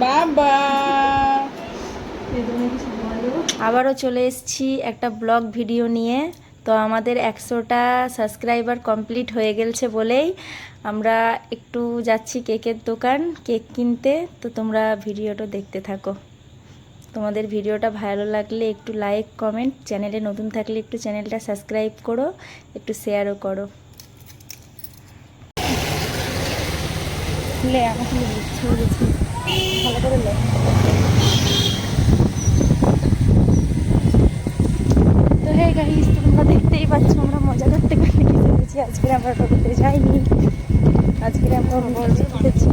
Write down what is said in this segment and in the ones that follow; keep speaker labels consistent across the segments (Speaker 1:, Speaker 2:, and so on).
Speaker 1: বাবা
Speaker 2: আবারও চলে এসেছি একটা ব্লগ ভিডিও নিয়ে। তো আমাদের 100টা সাবস্ক্রাইবার কমপ্লিট হয়ে গেছে বলেই আমরা একটু যাচ্ছি কেকের দোকান কেক কিনতে। তো তোমরা ভিডিওটা দেখতে থাকো। তোমাদের ভিডিওটা ভালো লাগলে একটু লাইক কমেন্ট, চ্যানেলে নতুন থাকলে একটু চ্যানেলটা সাবস্ক্রাইব করো, একটু শেয়ারও করো। লে আমাকে ভালো করে লে। তো হে গাইস, তোমরা দেখতেই পাচ্ছ আমরা মজা করতে করতে গেছি। আজকে আমরা টোটোতে যাইনি, আজকে আমরা ঘুরতেছি।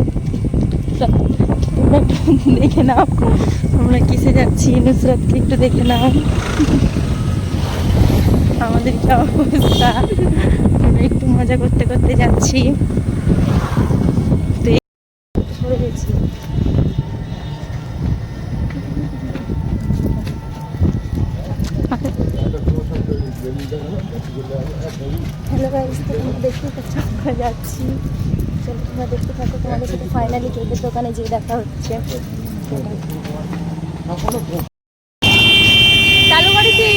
Speaker 2: তোমরা একটু দেখে নাও আমরা কিসে যাচ্ছি। নুসরাতকে একটু দেখে নাও আমাদের কি অবস্থা। আমরা একটু মজা করতে করতে যাচ্ছি। হ্যালো গাইস, তো তোমরা দেখতে পাচ্ছ আমরা যাচ্ছি। চলো তোমরা দেখতে থাকো, তোমাদের সাথে ফাইনালি কেকের দোকানে যেয়ে দেখা হচ্ছে। চালু করেছি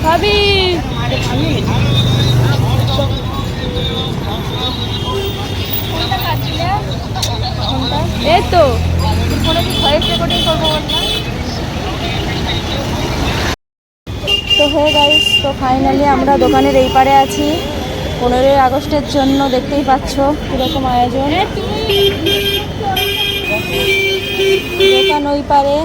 Speaker 2: ভাবি। এই তো ফোনে কি ভয়েস রেকর্ডিং করবো বললাম তো। হয়ে গাইস, তো ফাইনালি আমরা দোকানের এই পারে আছি 15ই আগস্টের জন্য। দেখতেই পাচ্ছ কীরকম আয়োজন। দোকান ওই পারে,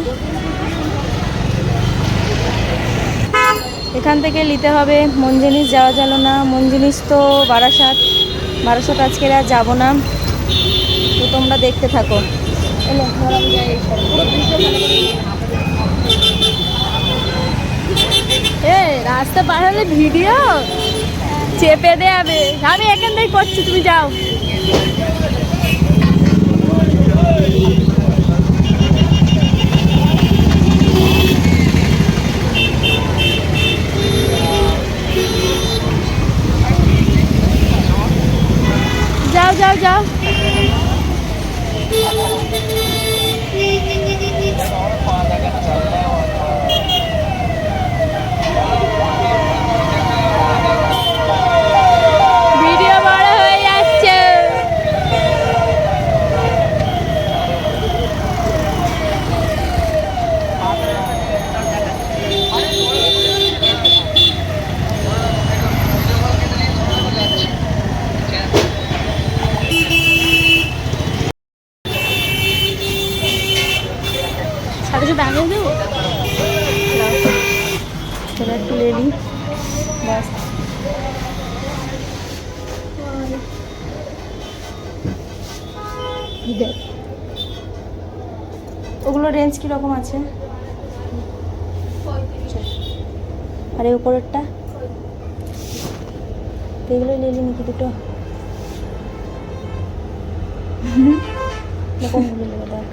Speaker 2: এখান থেকে নিতে হবে। মন জিনিস যাওয়া গেল না, মন জিনিস তো বারাসাত আজকে আর যাবো না। তো তোমরা দেখতে থাকো। রাস্তা পার হলে ভিডিও চেপে দেবে। আমি এখান থেকে করছি, তুমি যাও। যাও যাও যাও। ভিডিও বড় হয়ে যাচ্ছে। সাথে সাথে আগে দেবো, সেটা একটু রেডি বাস। ওগুলো রেঞ্জ কীরকম আছে? আর এই উপরেরটা এগুলো নিলি নাকি দুটো? কোনগুলো নেবে দেখ।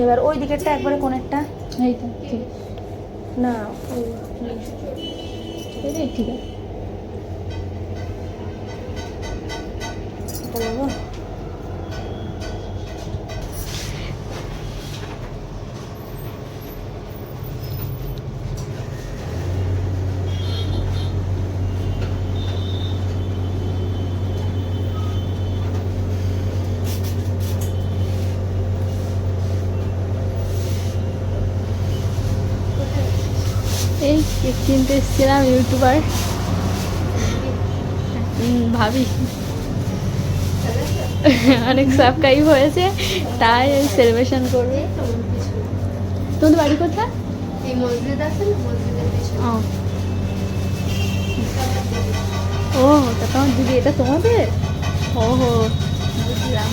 Speaker 2: এবার ওই দিকেরটা একবারে কোনেরটা না ঠিক আছে। এই কেক কিনতে এসেছিলাম, ইউটিউবার ভাবি অনেক সাবস্ক্রাইব হয়েছে, তাই সেলিব্রেশন করবে। তোমাদের বাড়ি কোথায়? ও তা তোমার দিদি, এটা তোমাদের? ও হো বুঝলাম।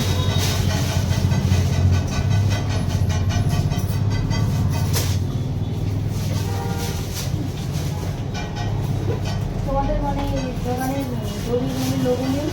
Speaker 2: তোমাদের মানে দোকানের দড়ি মানে লোগো নেই?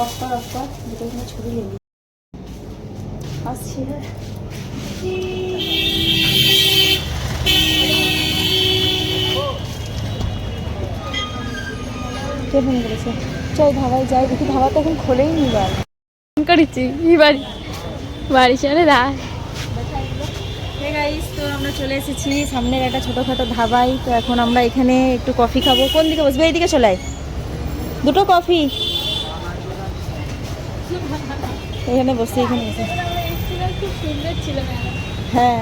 Speaker 2: অফ দুটো এখানে ছবি নেই আসছি। কে ফোন করেছে? চল ধাবায় যাই, দেখি ধাবা তো এখন খোলেই নি। বার
Speaker 1: করেছি বাড়ি বাড়ি চলে রায়।
Speaker 2: তো আমরা চলে এসেছি সামনের একটা ছোটোখাটো ধাবায়। তো এখন আমরা এখানে একটু কফি খাবো। কোন দিকে বসবে? এইদিকে চলে আয়, দুটো কফি এখানে বসে, এখানে বসে।
Speaker 1: খুব সুন্দর ছিল।
Speaker 2: হ্যাঁ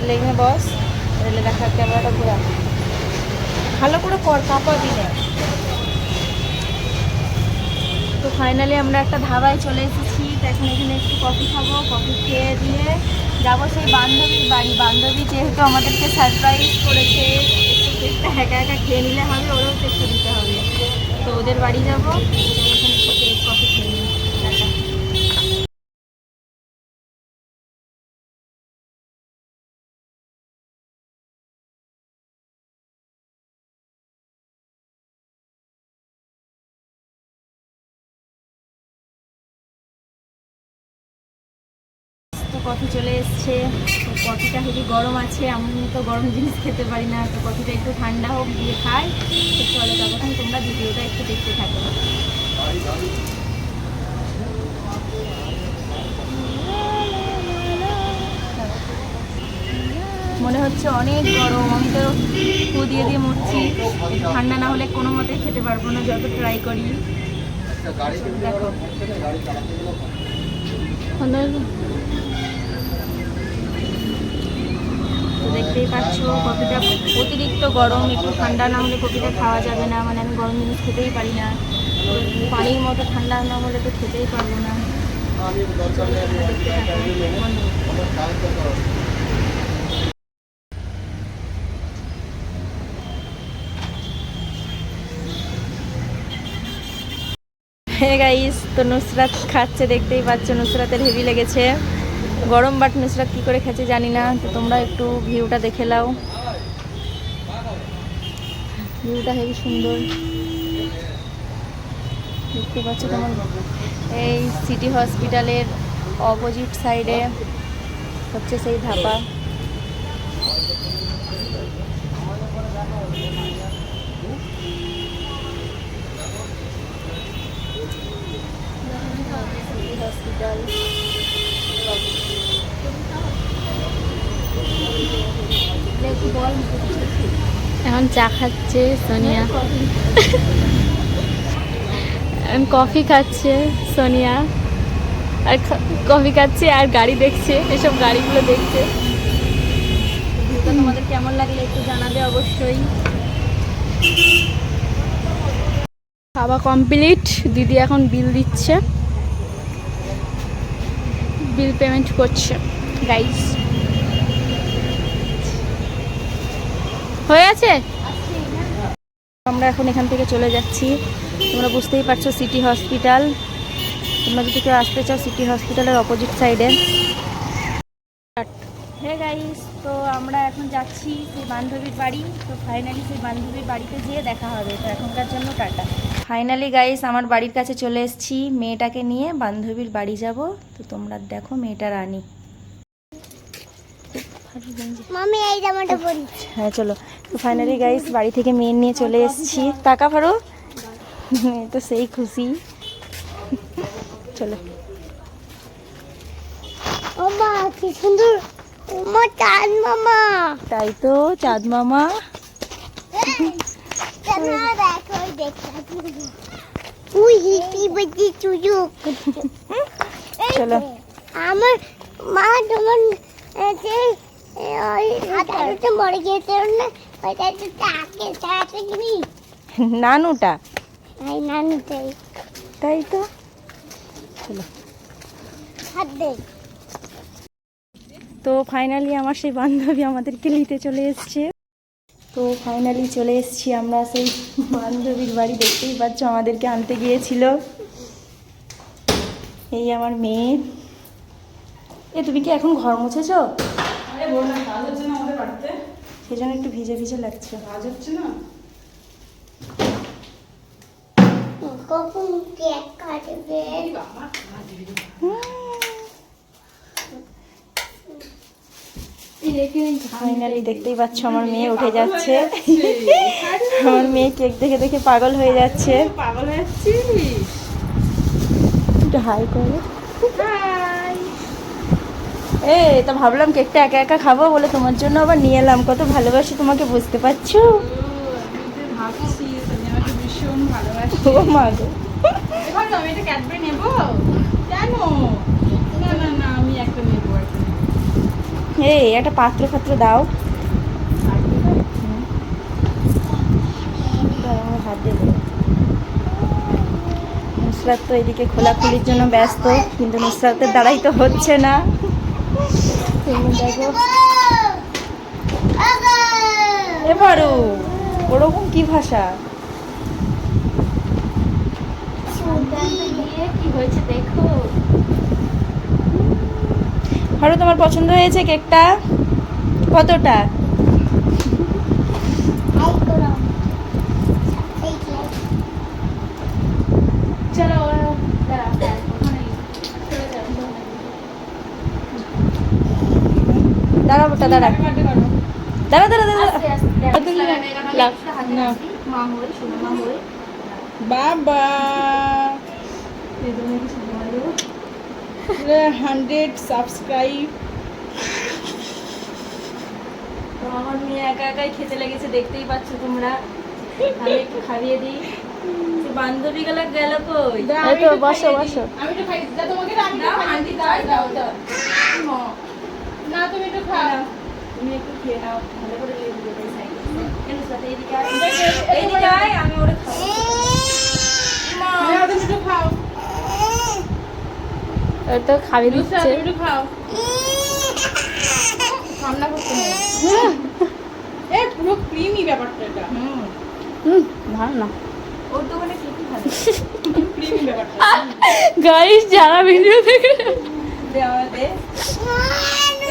Speaker 2: লেগে বস, রেলে দেখা ক্যামেরাটা ঘোরা ভালো করে কর, কাপড় দিনে। তো ফাইনালি আমরা একটা ধাবায় চলে এসেছি। তো এখন এখানে একটু কফি খাবো, কফি খেয়ে দিয়ে যাবো সেই বান্ধবীর বাড়ি। বান্ধবী যেহেতু আমাদেরকে সারপ্রাইজ করেছে, একটু কেকটা একা একা খেয়ে নিলে হবে, ওরাও কেকটা দিতে হবে। তো ওদের বাড়ি যাবো, এখানে একটু কেক কফি খেয়ে নিই। তো কফি চলে এসছে। তো কফিটা হেবি গরম আছে, আমি তো গরম জিনিস খেতে পারি না। তো কফিটা একটু ঠান্ডা হোক, দিয়ে খাই। তো চলে তখন তোমরা ভিডিওটা একটু দেখতে থাকো। মনে হচ্ছে অনেক গরম, আমি তো ফু দিয়ে দিয়ে মরছি। ঠান্ডা না হলে কোনো মতে খেতে পারবো না, যত ট্রাই করি। দেখো তো দেখতেই পাচ্ছ কফিটা অতিরিক্ত গরম, একটু ঠান্ডা না হলে কফিটা খাওয়া যাবে না। মানে আমি গরম জিনিস খেতেই পারি না, পানির মতো ঠান্ডা না হলে তো খেতেই পারবো না। হে গাইস, তো নুসরাত খাচ্ছে, দেখতেই পাচ্ছ। নুসরাতের হেভি লেগেছে গরম, বাট নুসরাত কী করে খেতে জানি না। তো তোমরা একটু ভিউটা দেখে নাও, ভিউটা হেভি সুন্দর দেখতে পাচ্ছ তোমার। এই সিটি হসপিটালের অপোজিট সাইডে হচ্ছে সেই ধাবা। হসপিটাল
Speaker 1: এখন চা খাচ্ছে সোনিয়া, এখন কফি খাচ্ছে সোনিয়া, আর কফি খাচ্ছে আর গাড়ি দেখছে, এসব গাড়িগুলো দেখছে।
Speaker 2: তোমাদের কেমন লাগলে একটু জানাবে অবশ্যই।
Speaker 1: খাওয়া কমপ্লিট, দিদি এখন বিল দিচ্ছে, বিল পেমেন্ট করছে গাইস। হয়ে আছে।
Speaker 2: আমরা এখন এখান থেকে চলে যাচ্ছি। তোমরা বুঝতেই পারছো সিটি হসপিটাল। তোমরা যদি কেউ আসতে চাও, সিটি হসপিটালের অপোজিট সাইডে। হ্যাঁ গাইস, তো আমরা এখন যাচ্ছি সেই বান্ধবীর বাড়ি। তো ফাইনালি সেই বান্ধবীর বাড়িতে যেয়ে দেখা হবে। তো এখনকার জন্য টাটা। ফাইনালি গাইস, আমার বাড়ির কাছে চলে এসেছি। মেয়েটাকে নিয়ে বান্ধবীর বাড়ি যাব। তো তোমরা দেখো মেয়েটা রানী।
Speaker 3: মামি এই জামাটা পরি।
Speaker 2: হ্যাঁ চলো। তো ফাইনালি গাইস, বাড়ি থেকে মেয়ে নিয়ে চলে এসেছি। টাকা ফারু তো সেই খুশি। চলো।
Speaker 3: ও মা কি সুন্দর, ও মা চাঁদ মামা।
Speaker 2: তাই তো, চাঁদ মামা।
Speaker 3: তোমরা দেখো, দেখো উই হিপি বাজি চুজু।
Speaker 2: চলো।
Speaker 3: আমার মা তোমার যে ওই হাতাটা মরে গিয়েছে না, ওইটা একটু টাকে টাকে কিনি।
Speaker 2: নানুটা
Speaker 3: এই নানুটাই
Speaker 2: তাই তো। চলো।
Speaker 3: হাত দে।
Speaker 2: তো ফাইনালি আমার সেই বান্ধবী আমাদেরকে নিতে চলে এসছে। তো ফাইনালি চলে এসেছি আমরা সেই বান্ধবীর বাড়ি। দেখতেই পাচ্ছ আমাদেরকে আনতে গিয়েছিল। এই আমার মেয়ে। তুমি কি এখন ঘর মুছেছো? সেই জন্য একটু ভিজে ভিজে লাগছে।
Speaker 3: কখন কেক কাটবে?
Speaker 2: ফাইনালি দেখতেই পাচ্ছ আমার মেয়ে উঠে যাচ্ছে। আমার মেয়ে কেক দেখে দেখে পাগল হয়ে যাচ্ছে।
Speaker 1: পাগল হয়েছিস?
Speaker 2: একটু হাই করো। তো ভাবলাম কেকটা একা একা খাবো বলে তোমার জন্য আবার নিয়ে এলাম। কত ভালোবাসি তোমাকে, বুঝতে পারছো?
Speaker 1: ভাবছি তুমি আমাকে ভীষণ ভালোবাসি।
Speaker 2: ও মা গো,
Speaker 1: এবার আমি এটা ক্যাডবেরি নেব কেন? না না না, আমি একটা নেব।
Speaker 2: একটা পাত্র দাও। হাত দেবো। নুসরাত তো এদিকে খোলাখুলির জন্য ব্যস্ত, কিন্তু নুসরাতের দ্বারাই তো হচ্ছে না। তুমি দেখো এবারও ওরকম কি ভাষা?
Speaker 1: কি হয়েছে দেখো।
Speaker 2: আরো তোমার পছন্দ হয়েছে কেকটা? কতটা?
Speaker 1: চলো
Speaker 2: দাঁড়াও ওটা দাঁড়া দাঁড়া দাঁড়া দাঁড়া।
Speaker 1: বাবা 100 সাবস্ক্রাইব।
Speaker 2: তো আমার মেয়ে একা একাই খেতে লেগেছে, দেখতেই পাচ্ছ তোমরা। আমি একটু খাইয়ে দিই। বান্ধবী গেল কই?
Speaker 1: এই তো
Speaker 2: বসো বসো।
Speaker 1: আমি তো খাই, যা তোমাকে রাখি দাও, আন্টি দাও দাও দাও। না তুমি একটু খাও।
Speaker 2: তুমি একটু খেয়ে নাও, ভালো করে লেবু দেবে সাইডে। এর সাথে এদিকে আয়, আমি ওরে খাবো।
Speaker 1: নাও তুমি একটু খাও।
Speaker 2: তো খাবি দিচ্ছে।
Speaker 1: তুমি একটু খাও। ঠান্ডা করতে নেই। পুরো ক্রিমি ব্যাপারটা এটা।
Speaker 2: ভালো না। ওর দোকানে কি কি ভালো?
Speaker 1: ক্রিমি ব্যাপারটা।
Speaker 2: গাইস যারা ভিডিও দেখে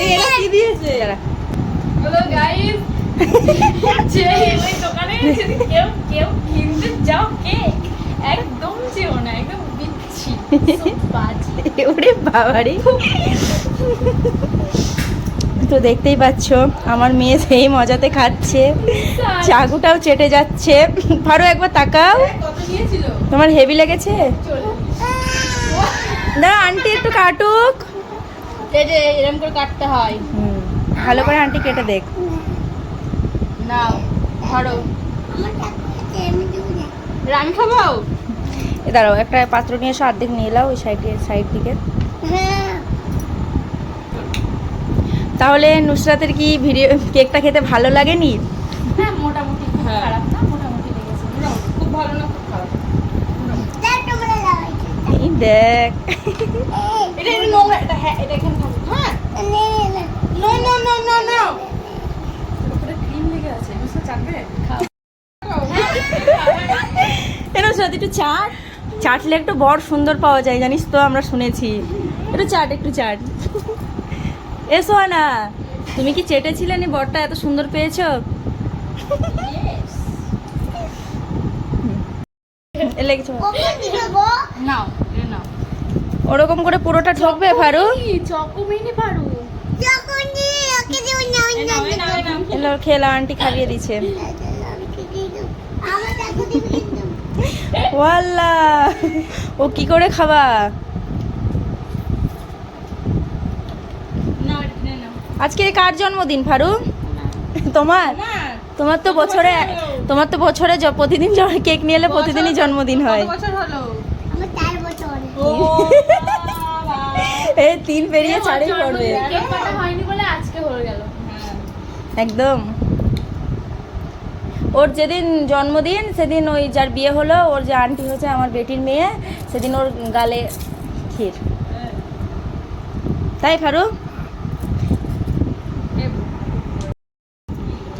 Speaker 1: এই এরা কি দিয়েছে?
Speaker 2: হ্যালো গাইস, যে ওই দোকানে যদি কেউ কিনতে যাও কেক, একদম যেও না, একদম বিচ্ছি বাজে। ওরে বাবারে। তো দেখতেই পাচ্ছ আমার মেয়ে সেই মজাতে খাচ্ছে, চাকুটাও চেটে যাচ্ছে। ফারু একবার তাকাও,
Speaker 1: কত নিয়েছিল?
Speaker 2: তোমার হেভি লেগেছে? না আন্টি একটু কাটুক।
Speaker 1: এই যে এরকম করে কাটতে হয়।
Speaker 2: ভালো করে আন্টি কেটে দেখ।
Speaker 1: নাও ধরো।
Speaker 3: আমার টাকা আমি দেবো না।
Speaker 1: আমি খাবো।
Speaker 2: দাঁড়াও, একটা পাত্র নিয়ে এসে অর্ধেক নিয়ে এলাও ওই সাইড দিকে।
Speaker 3: হ্যাঁ
Speaker 2: তাহলে নুসরাতের কি ভিডিও কেকটা খেতে ভালো লাগেনি?
Speaker 1: হ্যাঁ মোটামুটি, খুব খারাপ না, মোটামুটি লেগেছে। খুব ভালো না, খুব খারাপ।
Speaker 3: দেখ তোমরা লাগাই।
Speaker 2: এই দেখ,
Speaker 1: এটা নোংরা, এটা হ্যাঁ এটা এখানে থাকুক। হ্যাঁ
Speaker 3: নে নে
Speaker 1: no no no no no. উপরে ক্রিম লেগে আছে, বুঝতে চাটবে? খাও।
Speaker 2: নুসরাত একটু চাটলে একটু বড় সুন্দর পাওয়া যায়, জানিস তো, আমরা শুনেছি। একটু চাট। এসো না, তুমি কি চেটেছিলে নি বরটা এত সুন্দর পেয়েছো? লেগেছে
Speaker 3: কখন দিবো?
Speaker 1: নাও এটা নাও।
Speaker 2: ওরকম করে পুরোটা ঠকবে ফারু?
Speaker 1: চকোমিনি পারু।
Speaker 3: যখন দি ওকে দিও না না।
Speaker 2: এলো খেলা, আন্টি খাইয়ে দিছে।
Speaker 3: আমার টাকা দিবি কিন্তু।
Speaker 2: ওয়াল্লা, ও কি করে খাবা?
Speaker 1: নাও এটা নে নাও।
Speaker 2: আজকে কার জন্মদিন ফারু? তোমার?
Speaker 1: না
Speaker 2: তোমার তো বছরে প্রতিদিন কেক নিয়ে এলে প্রতিদিনই জন্মদিন হয়।
Speaker 1: কত বছর হলো?
Speaker 3: আমার 4 বছর।
Speaker 1: ও বাবা।
Speaker 2: এই 3 পেরিয়ে 4 পড়বে।
Speaker 1: কেক কাটা হয়নি বলে আজকে হয়ে গেল।
Speaker 2: একদম। ওর যেদিন জন্মদিন সেদিন ওই যার বিয়ে হলো, ওর যে আন্টি হচ্ছে আমার বেটির মেয়ে, সেদিন ওর গালে ক্ষীর। তাই ফারু?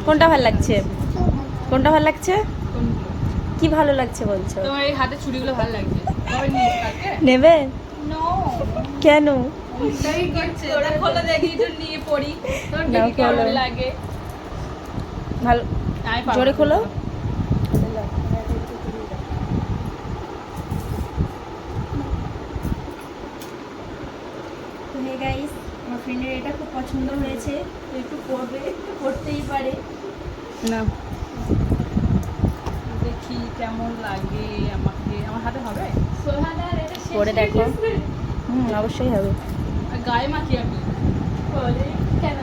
Speaker 2: কোনটা ভালো লাগছে? কোনটা ভালো লাগছে? কি ভালো লাগছে বলছো?
Speaker 1: তোমার এই হাতে চুড়িগুলো ভালো লাগছে। কবে নিয়ে কালকে?
Speaker 2: নেবে? কেন?
Speaker 1: ওরা খোলা দেখি একটু নিয়ে পড়ি। তোর
Speaker 2: নাও
Speaker 1: দেখি কেমন
Speaker 2: খোলো।
Speaker 1: লাগে।
Speaker 2: ভালো
Speaker 1: আমি পারবো
Speaker 2: জোরে
Speaker 1: না।
Speaker 2: খোলো। তো হে গাইস, আমার ফ্রেন্ডের এটা খুব পছন্দ হয়েছে, তো একটু পরবে, একটু পরতেই পারে।
Speaker 1: না দেখি কেমন লাগে আমাকে। আমার হাতে হবে?
Speaker 2: পরে দেখো। অবশ্যই হবে।
Speaker 1: আর গায়ে মাখি আমি। কেন?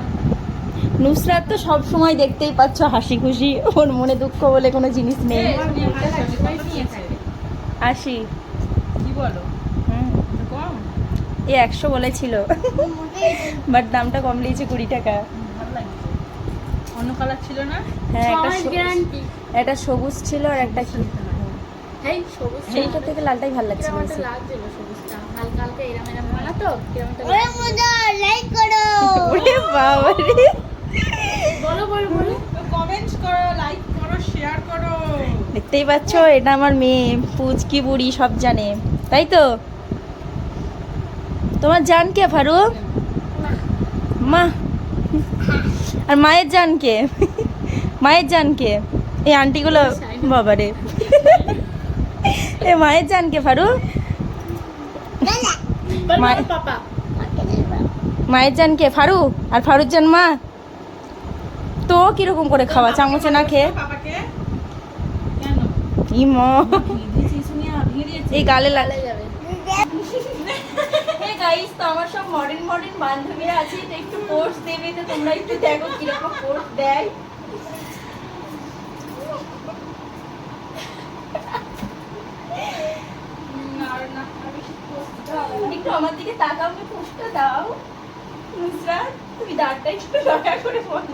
Speaker 2: নুসরাত তো সব সময় দেখতেই পাচ্ছ হাসি খুশি, ওর মনে দুঃখ বলে কোনো জিনিস নেই। আসি।
Speaker 1: কি বলো? তো কম?
Speaker 2: এ 100 বলেছিল, বাট দামটা কম নিয়েছে 20 টাকা।
Speaker 1: ভালো লাগছে। অন্য কালার ছিল না?
Speaker 2: হ্যাঁ, একটা সবুজ ছিল আর একটা কি, সেইটা থেকে লালটাই ভালো লাগছে বেশি।
Speaker 3: ওরে মজা লাইক করো।
Speaker 2: ওরে বাবা রে,
Speaker 1: কমেন্টস করো, লাইক করো, শেয়ার করো।
Speaker 2: দেখতেই পাচ্ছ এটা আমার মেয়ে, পুচকি বুড়ি সব জানে, তাই তো? তোমার জান কে ফারুক? মা। আর মায়ের জান কে? মায়ের জান কে? এই আন্টিগুলো বাবারে। এ মায়ের জান কে ফারুক? মায়ের মায়ের জান কে? ফারুক। আর ফারুক জান মা? তো কিরকম করে খাওয়া, চামচে না খেয়ে?
Speaker 1: বাবাকে কেন?
Speaker 2: ই মা,
Speaker 1: ভিজেছি শুনিয়া ভিজে দিয়েছি।
Speaker 2: এই গালে যাবে। হে গাইস, তো আমার সব মডার্ন বান্ধবীরা আছে, তো একটু পোস্ট দেবে, তো তোমরা একটু দেখো কিরকম পোস্ট দেয়। একটু আমার দিকে তাকাও, পোস্টটা দাও। নুসরাত, তুমি দাঁড়টা একটু দয়া করে বলো।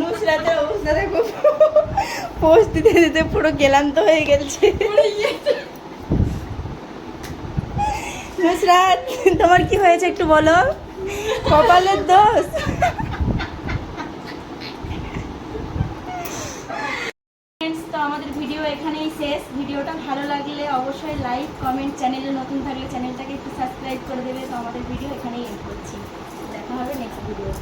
Speaker 2: নুসরাতের অবস্থা দেখো, পোস্ট দিতে দিতে পুরো ক্লান্ত হয়ে গেছে। নুসরাত, তোমার কি হয়েছে একটু বলো? কপালের দোষ। তো আমাদের ভিডিও এখানেই শেষ। ভিডিওটা ভালো লাগলে অবশ্যই লাইক কমেন্ট, চ্যানেলে নতুন থাকলে চ্যানেলটাকে একটু সাবস্ক্রাইব করে দেবে। তো আমাদের ভিডিও এখানেই এন্ড করছি, দেখা হবে নেক্সট ভিডিওতে।